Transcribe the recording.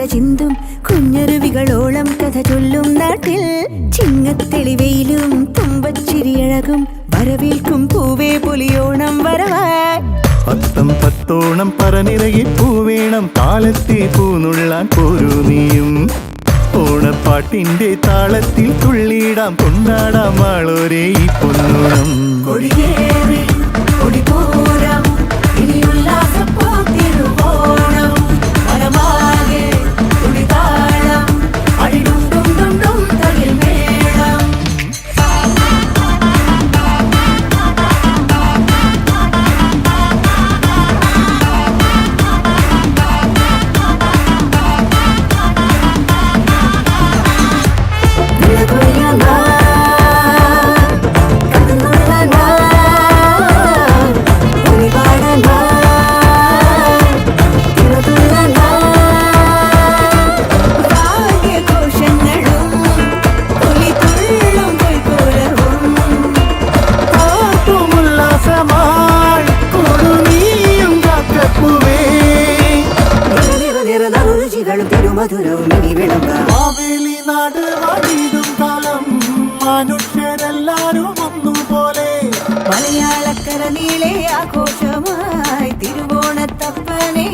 ചിന്തും കുഞ്ഞരുവികളോളം കഥ ചൊല്ലും നാട്ടിൽ ചിങ്ങത്തെളിവെയിലും തുമ്പച്ചിരിയഴകും വരവേൽക്കും പൂവേ പുലിയോണം വരവായി പത്തം പത്തോണം പറനിറകി പൂവേണം കാലത്തെ പൂനുള്ളാൻ പോരൂ നീയും ഓണപ്പാട്ടിന്റെ താളത്തിൽ തുള്ളിയിടാം കൊണ്ടാടാം ആളോരേ ഈ പൊന്നോണം കൊടിയേറി കൊടിപോരം ഇനി ഉല്ലാസപ്പോത്തിരുവോണം വനമാകെ തുടിതാളം അടിടുണ്ടും ഡുണ്ടും തകിൽ മേളം മനുഷ്യരെല്ലാരും ഒന്നുപോലെ മലയാളക്കര നീളെ ആഘോഷമായി തിരുവോണത്തപ്പനെ